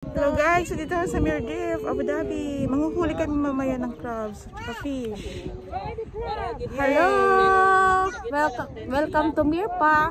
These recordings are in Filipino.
Hello guys, so dito sa Mirgif, Abu Dhabi. Manghuhuli kami mamaya ng crabs at fish. Hello! Welcome to Mirpa.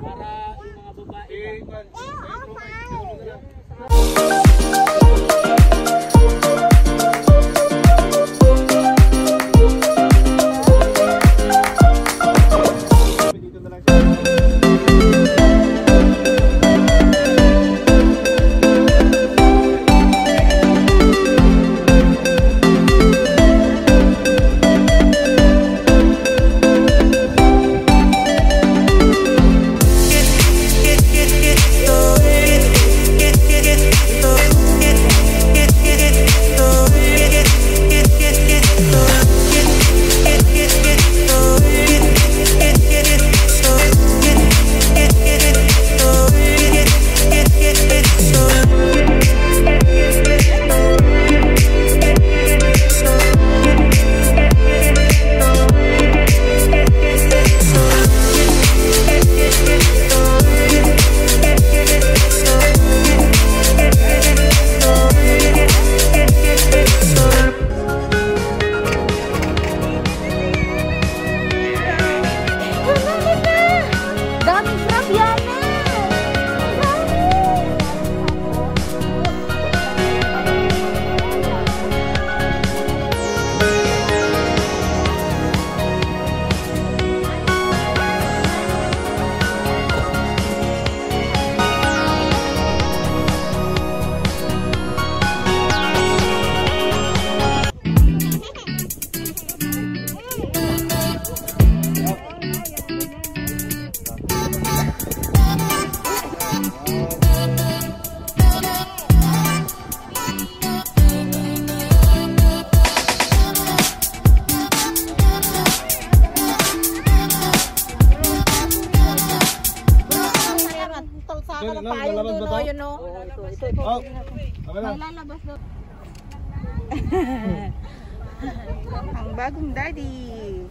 Ang bagong daddy.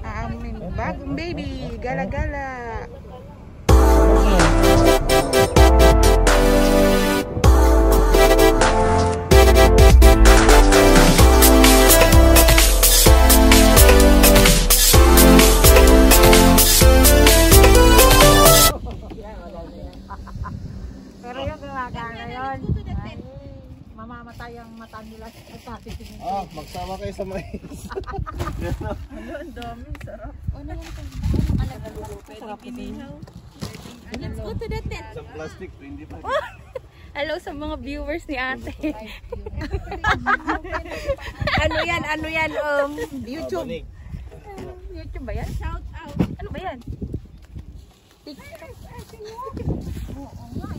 Aming bagong baby. Gala-gala. Pero yung gumagana yun. Mamamatay ang mata nila sa titingin. Magsama kayo sa mais. Ang dami, sarap. Ano yan ito? Sarap pinihaw. Let's go to the tent. Sa plastic, hindi pa. Hello sa mga viewers ni ate. Ano yan? YouTube. YouTube ba yan? Shout out. Ano ba yan? TikTok. Oo nga.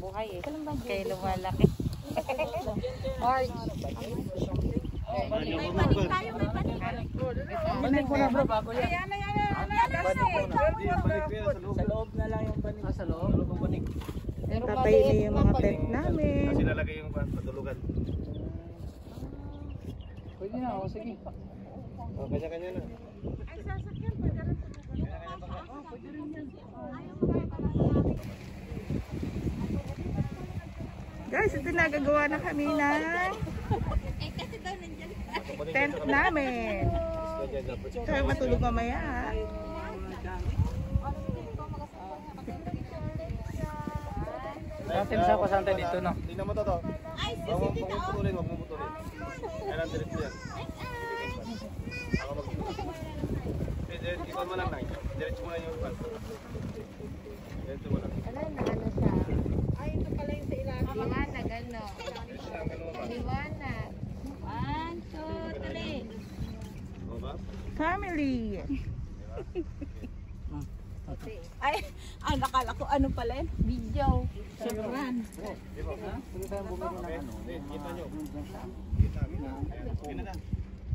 Buhay eh. Kaya lumalaki. May panik tayo, may panik. Balik ko na bro, bago yan. Sa loob na lang yung panik. Sa loob? Sa loob ang panik. Tatay na yung mga pet namin. Kasi lalagay yung patulugan. Pwede na, sige. Kanya-kanya na. Ay, sasakyan pa rin. Pwede rin yan. Guys, ito nagagawa na kami ng Kasi daw nandiyan. tent namin. Kaya matulog mamaya. Natin sa pasante dito, no? Tingnan mo to. Ay, huwag mo putulin. Kailan diretso yan. Ako magpuputulin. Ikon mo lang, diretso mo lang yung pan. Diretso mo lang. Ano siya? Ay, ito pala yung sa ilalim. Liwanag, ano? Liwanag. 1, 2, 3. Family. Ay, nakala ko ano pala yun? Video. Sobran. Kita nyo. Kita. Gina na.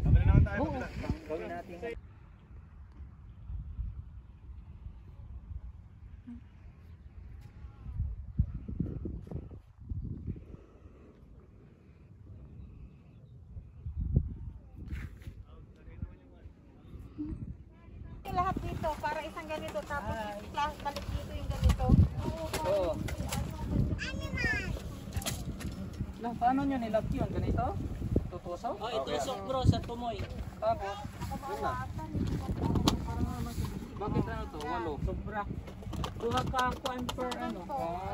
Sabi na naman tayo. Gawin natin. Lahat dito para Para isang ganito, tapos balik dito yung ganito. Oo. Lang, paano nyo nilap yun? Ganito? Tutusok? Oh, itusok bro sa tumoy. Tapos? Yun na. Bakit ano to? 8. Sobra. Kuha ka kuan per ano.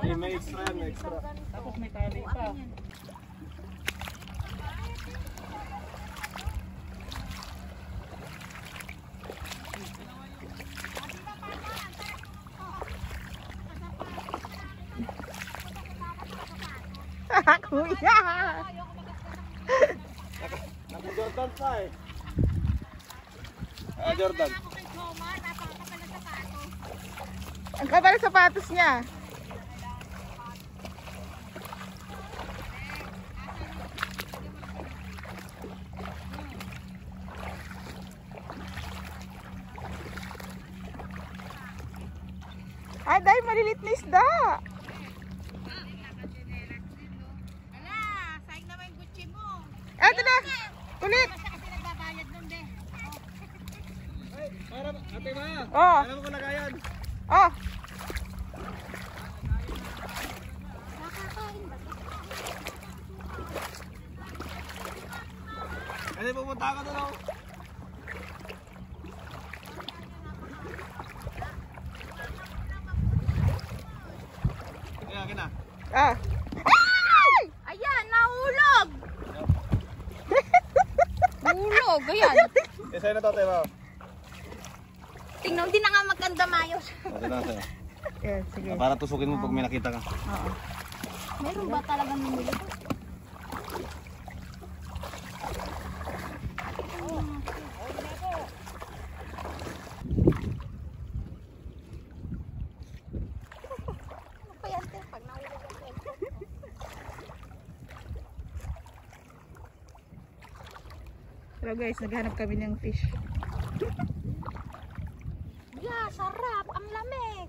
May extra yan, may extra. Tapos may tali pa. Kuya! Naka-Jordan pa eh. Ah, Jordan. Ang kapal ng sapatos niya. Ay, dahil malilit na isda. Ito na! Ulit! Para, ate ma! Oh! Alam mo kung lagayan? Oh! Kasi pupunta ka doon ako. Kaya, Ah! Ayan, nahulog! Nahulog, ayan. sa'yo na to, ate ma. Tingnan, hindi na nga maganda mayos. Ate na, sa'yo. Yes, sige. Para tusukin mo pag may nakita ka. Oo. Meron ba talagang nahulog? Pero guys, naghanap kami ng fish. Yeah, sarap. Ang lamig.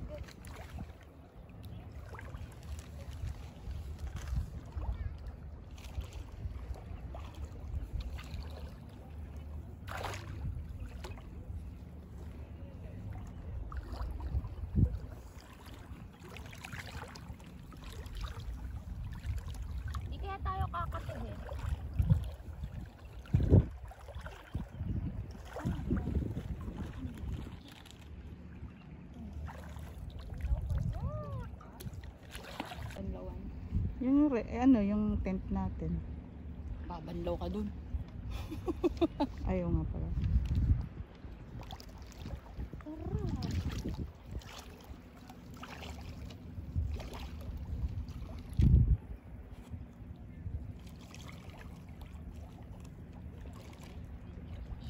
Di kaya tayo kakasuhin. Yung ano, yung tent natin. Babanlaw ka dun. Ayaw nga pala.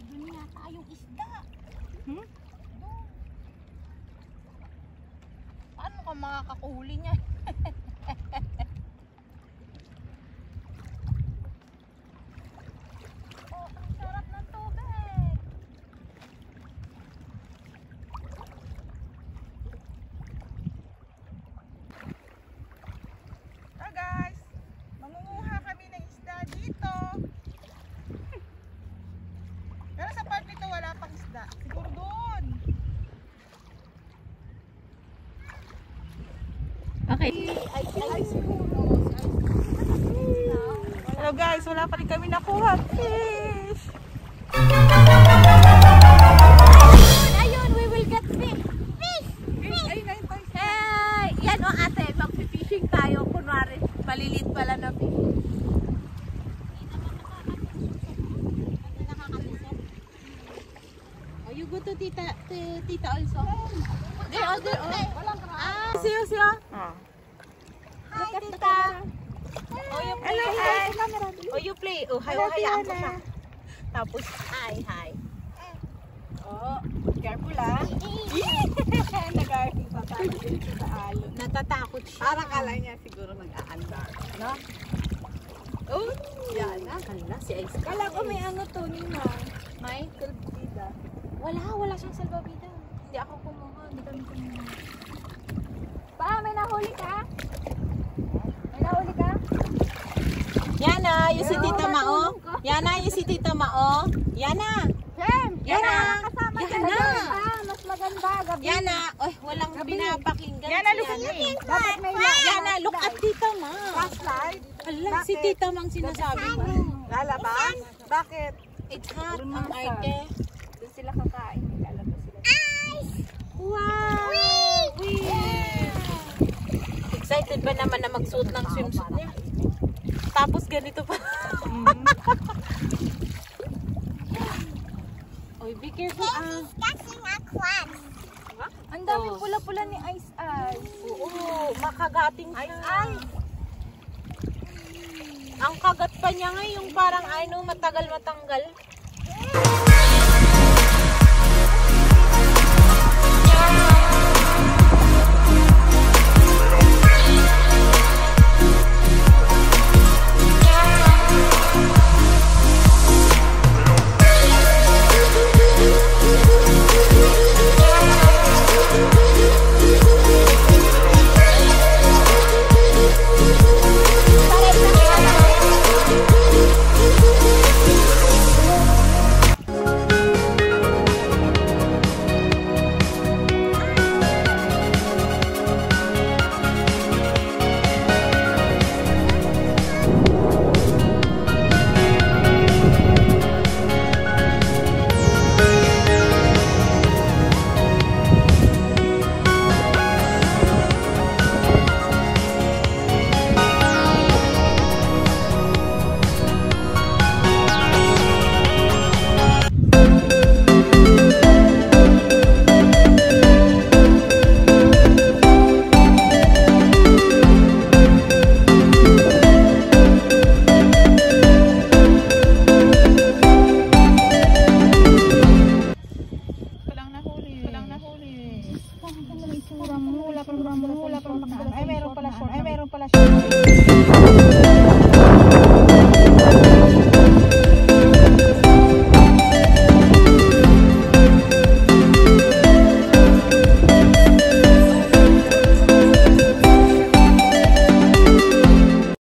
Doon yata yung isda. Hmm? Doon. Paano ka makakakuhuli niya? Oh, ang sarap ng tubig. Guys, mangunguha kami ng isda dito. Pero sa part nito wala pang isda. Siguro doon. Okay. Hello guys, wala pa rin kami nakuha fish. Ayun, we will get fish. Fish! Ay, naintay. Hey! Yan o ate, mag-fishing tayo. Kunwari, malilit pala na fish. Oh, you go to tita also. There, oh, there, oh. Ah, see you. Ah. Hi, tita. Oh, you play. Hello, hi. Oh, you play. Oh, hayaan ko siya. Tapos, hi. Oh, careful ah. Nag-arting pa tayo dito sa alon. Natatakot siya. Parang kala niya siguro mag-aandar. No? Oh, yan na. Hala, si Ice. Kala ko may ano to nina. May? Kalbida. Wala siyang salbabida. Hindi ako kumuha. Hindi kami kumuha. Pa, may nahuli ka? May nahuli ka? Yana, yung si Tita Mao. Yana, yung si Tita Mao. Yana. Jem! Yana. Kasama Yana. ka doon, ha? Mas maganda Yana, oy, walang pinapakinggan. Yana, look at me. Dapat may Yana, look at Tita Ma. Flashlight. Ala, si Tita Mang sinasabi mo. Lalabas? Bakit? It's hot ang arte. Doon sila kakain. Lalabas sila. Wow! Excited ba naman na magsuot ng swimsuit niya? Tapos ganito pa. Oy, be careful ah. Ang daming pula-pula ni Ice Ice. Oo, makagating siya. Ang kagat pa niya nga yung parang ano, matagal matanggal. Ay, meron pala siya.